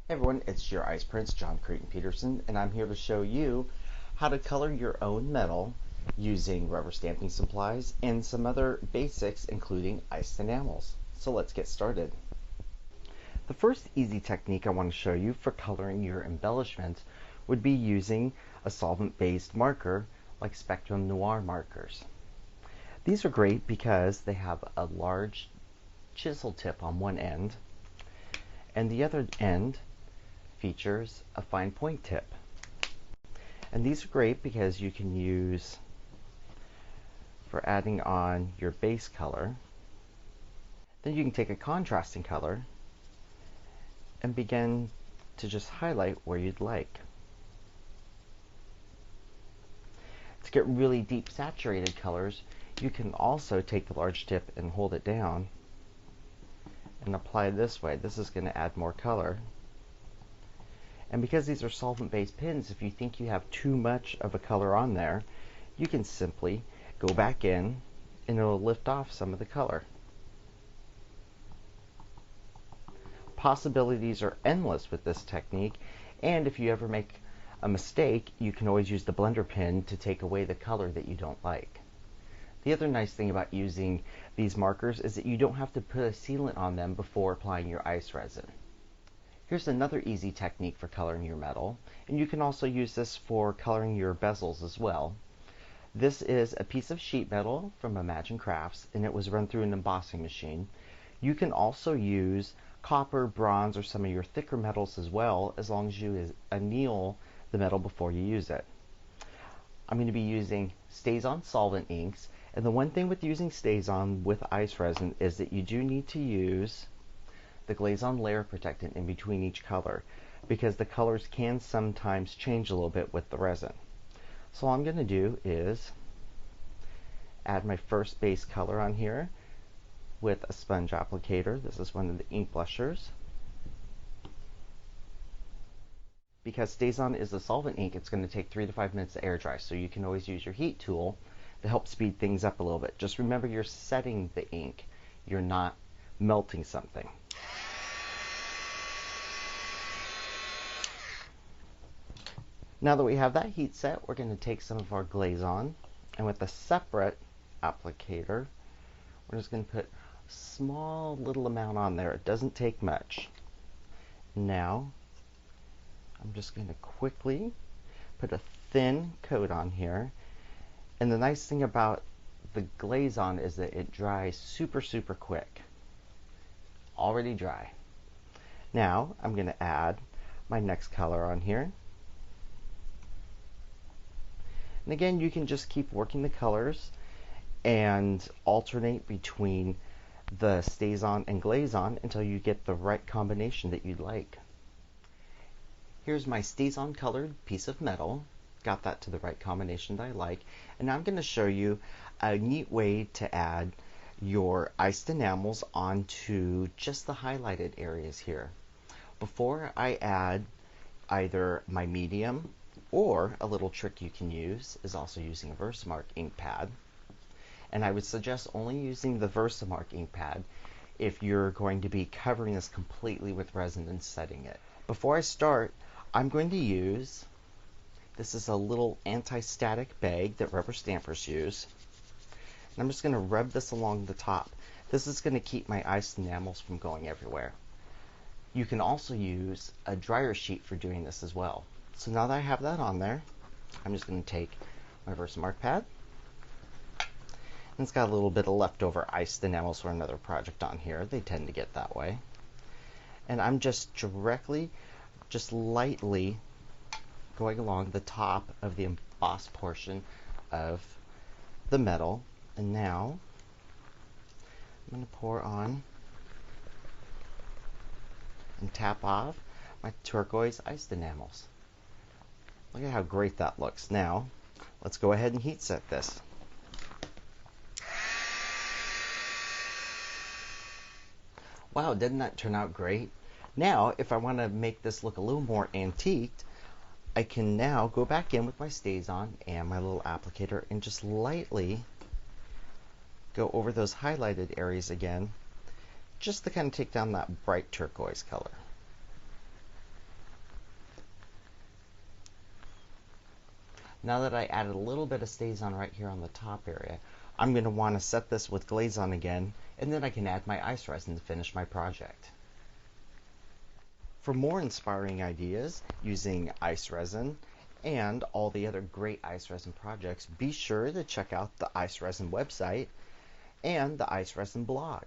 Hey everyone, it's your Ice Prince, John Creighton Petersen, and I'm here to show you how to color your own metal using rubber stamping supplies and some other basics including ice enamels. So let's get started. The first easy technique I want to show you for coloring your embellishments would be using a solvent-based marker like Spectrum Noir markers. These are great because they have a large chisel tip on one end, and the other end features a fine point tip. And these are great because you can use for adding on your base color. Then you can take a contrasting color and begin to just highlight where you'd like. To get really deep saturated colors, you can also take the large tip and hold it down and apply it this way. This is going to add more color. And because these are solvent-based pens, if you think you have too much of a color on there, you can simply go back in and it'll lift off some of the color. Possibilities are endless with this technique, and if you ever make a mistake, you can always use the blender pen to take away the color that you don't like. The other nice thing about using these markers is that you don't have to put a sealant on them before applying your ice resin. Here's another easy technique for coloring your metal, and you can also use this for coloring your bezels as well. This is a piece of sheet metal from Imagine Crafts, and it was run through an embossing machine. You can also use copper, bronze, or some of your thicker metals as well, as long as you anneal the metal before you use it. I'm going to be using StazOn solvent inks, and the one thing with using StazOn with ice resin is that you do need to use the glaze-on layer protectant in between each color, because the colors can sometimes change a little bit with the resin. So all I'm going to do is add my first base color on here with a sponge applicator. This is one of the ink blushers. Because StazOn is a solvent ink, it's going to take 3 to 5 minutes to air dry, so you can always use your heat tool to help speed things up a little bit. Just remember, you're setting the ink, you're not melting something. Now that we have that heat set, we're going to take some of our glaze on, and with a separate applicator, we're just going to put a small little amount on there. It doesn't take much. Now, I'm just going to quickly put a thin coat on here, and the nice thing about the glaze on is that it dries super quick. Already dry. Now, I'm going to add my next color on here. And again, you can just keep working the colors and alternate between the StazOn and glaze-on until you get the right combination that you'd like. Here's my StazOn colored piece of metal. Got that to the right combination that I like. And now I'm going to show you a neat way to add your iced enamels onto just the highlighted areas here. Before I add either my medium, or a little trick you can use is also using a Versamark ink pad. And I would suggest only using the Versamark ink pad if you're going to be covering this completely with resin and setting it. Before I start, I'm going to use, this is a little anti-static bag that rubber stampers use. And I'm just going to rub this along the top. This is going to keep my iced enamels from going everywhere. You can also use a dryer sheet for doing this as well. So now that I have that on there, I'm just going to take my Versamark pad. And it's got a little bit of leftover iced enamels for another project on here. They tend to get that way. And I'm just lightly going along the top of the embossed portion of the metal. And now I'm going to pour on and tap off my turquoise iced enamels. Look at how great that looks. Now, let's go ahead and heat set this. Wow, didn't that turn out great? Now, if I want to make this look a little more antiqued, I can now go back in with my StazOn and my little applicator and just lightly go over those highlighted areas again, just to kind of take down that bright turquoise color. Now that I added a little bit of StazOn right here on the top area, I'm going to want to set this with glaze on again, and then I can add my ice resin to finish my project. For more inspiring ideas using ice resin and all the other great ice resin projects, be sure to check out the ICE Resin website and the ICE Resin blog.